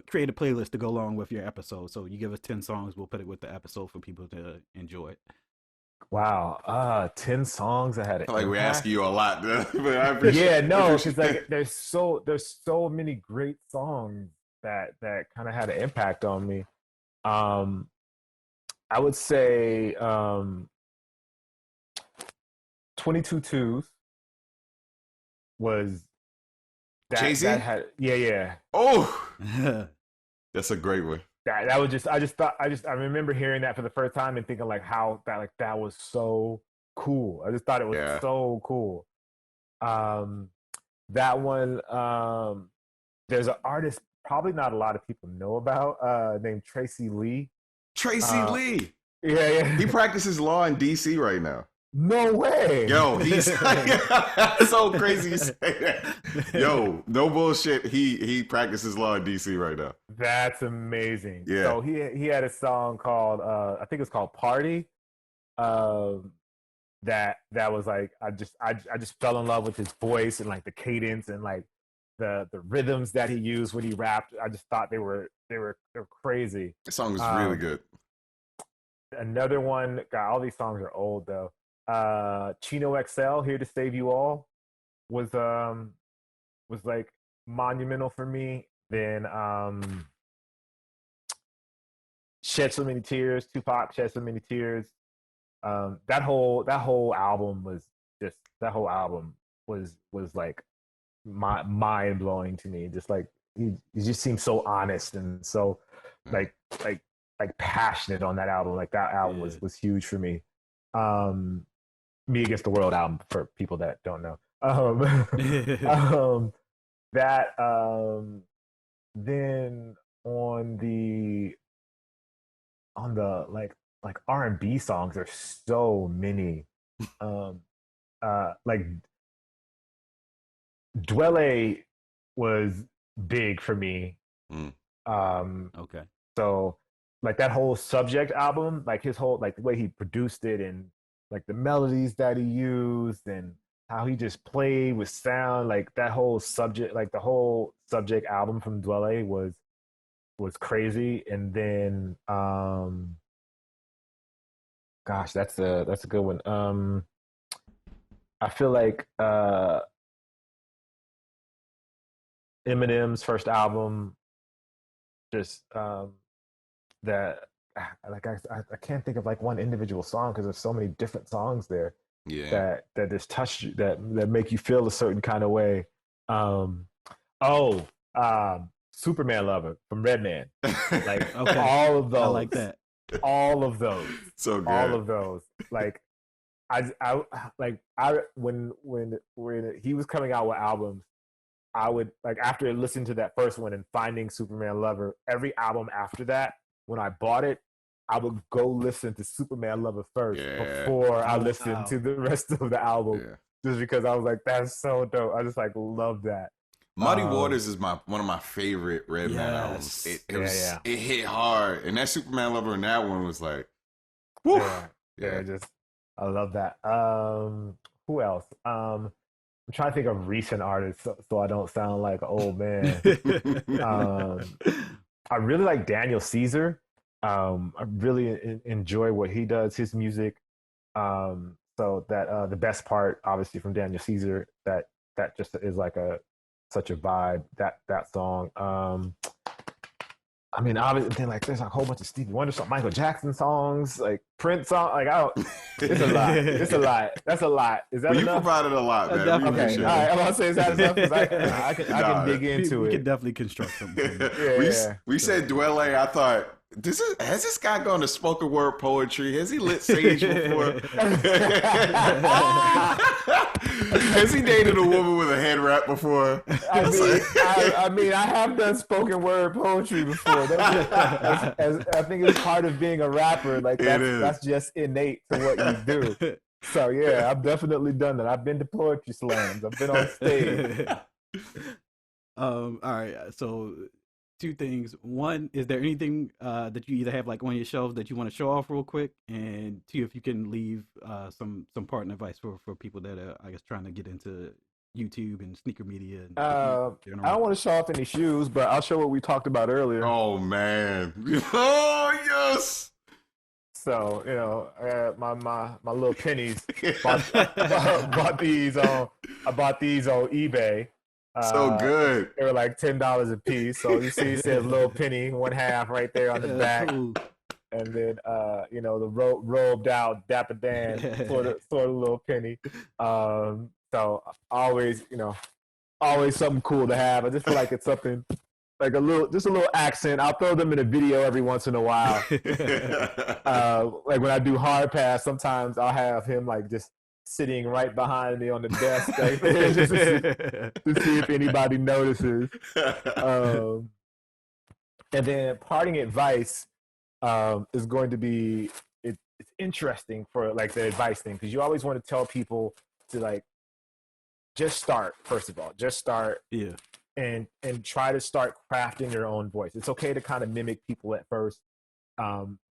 create a playlist to go along with your episode. So you give us 10 songs, we'll put it with the episode for people to enjoy it. Wow, 10 songs that had it. Like we're asking you a lot, but I appreciate. Yeah, no, because like there's so many great songs that kind of had an impact on me. I would say 22 Twos was that Jay-Z? that had yeah. Oh, that's a great one. That was just I remember hearing that for the first time and thinking like how that was so cool. I just thought it was so cool. That one there's an artist probably not a lot of people know about named Tracy Lee. Tracy Lee. Yeah. He practices law in DC right now. No way. Yo, he's so crazy you say that. Yo, no bullshit. He practices law in DC right now. That's amazing. Yeah. So he had a song called I think it's called Party. That was like I just fell in love with his voice and like the cadence and like the rhythms that he used when he rapped. I just thought they were crazy. The song was really good. Another one, God, all these songs are old though. Chino XL, Here to Save You All, was like monumental for me. Then Shed So Many Tears, Tupac, Shed So Many Tears. That whole album was like mind blowing to me. Just like he just seemed so honest and so like passionate on that album. Like that album was huge for me. Me Against the World album for people that don't know. Then on the like R&B songs, there's so many. Like Dwele was big for me. Okay. So like that whole Subject album, like his whole like the way he produced it and like the melodies that he used and how he just played with sound, like that whole Subject, like the whole Subject album from Dwele was was crazy. And then gosh, that's a good one. I feel like Eminem's first album, just that like I can't think of like one individual song because there's so many different songs there that just touch you, that make you feel a certain kind of way. Oh, Superman Lover from Redman. Like Okay. all of those. I like that. All of those. So good. All of those. Like when he was coming out with albums, I would like after listening to that first one and finding Superman Lover, every album after that, when I bought it, I would go listen to Superman Lover first before I listened to the rest of the album, just because I was like, that's so dope. I just like love that. Muddy Waters is one of my favorite Redman albums. It hit hard, and that Superman Lover in that one was like, woo. I love that. Who else? I'm trying to think of recent artists so I don't sound like an old man. I really like Daniel Caesar. I really enjoy what he does, his music. So that the best part, obviously, from Daniel Caesar, that just is like such a vibe. That song. I mean, obviously, then like there's like a whole bunch of Stevie Wonder songs, Michael Jackson songs, like Prince songs. Like it's a lot. It's a lot. That's a lot. Is that enough? You provided a lot, man. Okay, all right. I'm gonna say is that enough? Because I can dig into it. We can definitely construct something. We said Dwelle. I thought, has this guy gone to spoken word poetry? Has he lit sage before? Has he dated a woman with a head wrap before? I mean, I have done spoken word poetry before. I think it's part of being a rapper. Like that's just innate to what you do. So yeah, I've definitely done that. I've been to poetry slams. I've been on stage. All right. So two things. One, is there anything that you either have like on your shelves that you want to show off real quick? And two, if you can leave some partner advice for people that are, I guess, trying to get into YouTube and sneaker media. And I don't want to show off any shoes, but I'll show what we talked about earlier. Oh man! Oh yes! So my little pennies. bought these on. I bought these on eBay. So good. They were like $10 a piece. So you see, it says little penny, 1/2 right there on the back. Cool. And then the robed out Dapper Dan sort of little penny. So always something cool to have. I just feel like it's something like a little accent. I'll throw them in a video every once in a while. Like when I do hard pass, sometimes I'll have him like just sitting right behind me on the desk right there just to see if anybody notices. And then parting advice is going to be it's interesting for like the advice thing, because you always want to tell people to like just start. First of all, just start. Yeah. And try to start crafting your own voice. It's okay to kind of mimic people at first.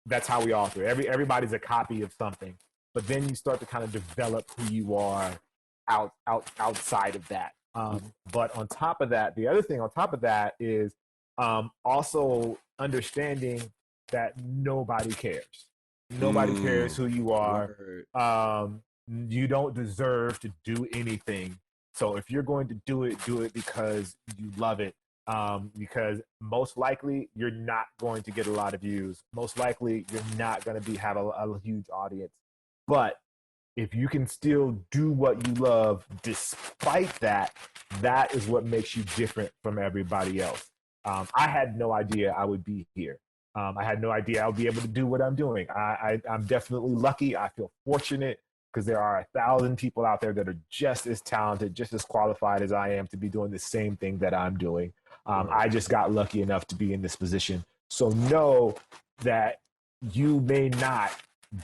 That's how we all do. Everybody's a copy of something. But then you start to kind of develop who you are outside of that. But on top of that, the other thing on top of that is also understanding that nobody cares. Nobody cares who you are. You don't deserve to do anything. So if you're going to do it because you love it. Because most likely you're not going to get a lot of views. Most likely you're not going to have a huge audience. But if you can still do what you love despite that, that is what makes you different from everybody else. I had no idea I would be here. I had no idea I would be able to do what I'm doing. I'm definitely lucky. I feel fortunate because there are 1,000 people out there that are just as talented, just as qualified as I am to be doing the same thing that I'm doing. I just got lucky enough to be in this position. So know that you may not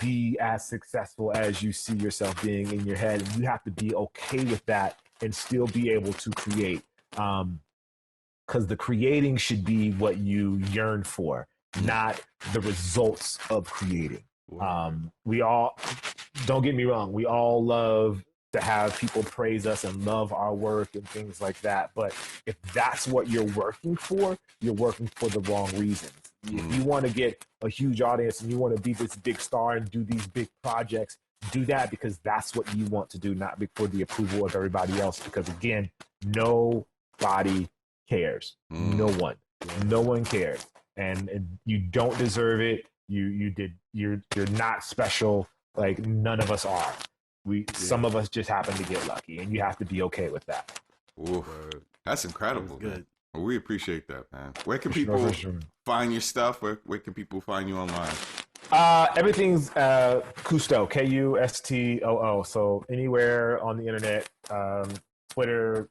be as successful as you see yourself being in your head, and you have to be okay with that and still be able to create, because the creating should be what you yearn for, not the results of creating. We all, don't get me wrong, we all love to have people praise us and love our work and things like that. But if that's what you're working for, you're working for the wrong reasons. If you want to get a huge audience and you want to be this big star and do these big projects, do that because that's what you want to do, not for the approval of everybody else. Because again, nobody cares. No one cares, and you don't deserve it. You're not special. Like none of us are. Some of us just happen to get lucky, and you have to be okay with that. Oof, that's incredible. That good. Well, we appreciate that, man. Where can people find your stuff? Where can people find you online? Everything's Kustoo, Kustoo. So anywhere on the internet, Twitter,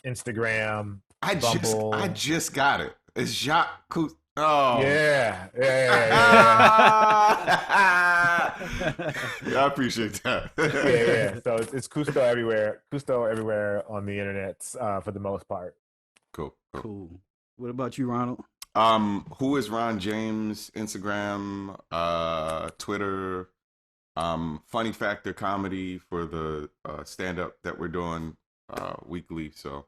Instagram, Bumble. I just got it. It's Jacques Kustoo. Oh yeah. I appreciate that. yeah. So it's Kustoo everywhere. Kustoo everywhere on the internet for the most part. Cool. What about you, Ronald? Who is Ron James? Instagram, Twitter, Funny Factor Comedy for the stand-up that we're doing weekly. So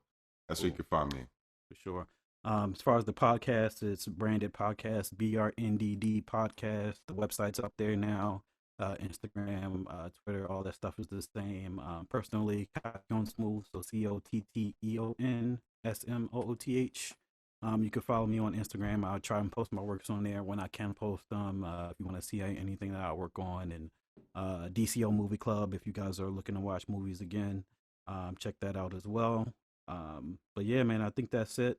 that's where you can find me. For sure. As far as the podcast, it's branded podcast, BRNDD podcast. The website's up there now. Instagram, Twitter, all that stuff is the same. Personally, Cotton Smooth, so COTTEONSMOOTH. You can follow me on Instagram. I'll try and post my works on there when I can post them. If you want to see anything that I work on, and DCO Movie Club, if you guys are looking to watch movies again, check that out as well. But yeah, man, I think that's it.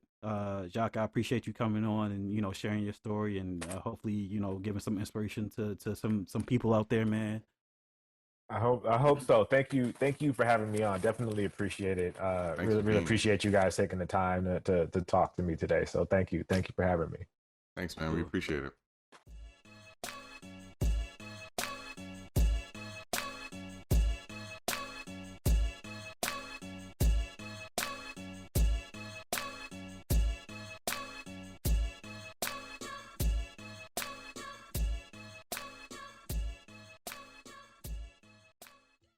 Jacques, I appreciate you coming on and sharing your story, and hopefully giving some inspiration to some people out there, man. I hope so. Thank you for having me on. Definitely appreciate it. Really appreciate you guys taking the time to talk to me today. So thank you for having me. Thanks, man. We appreciate it.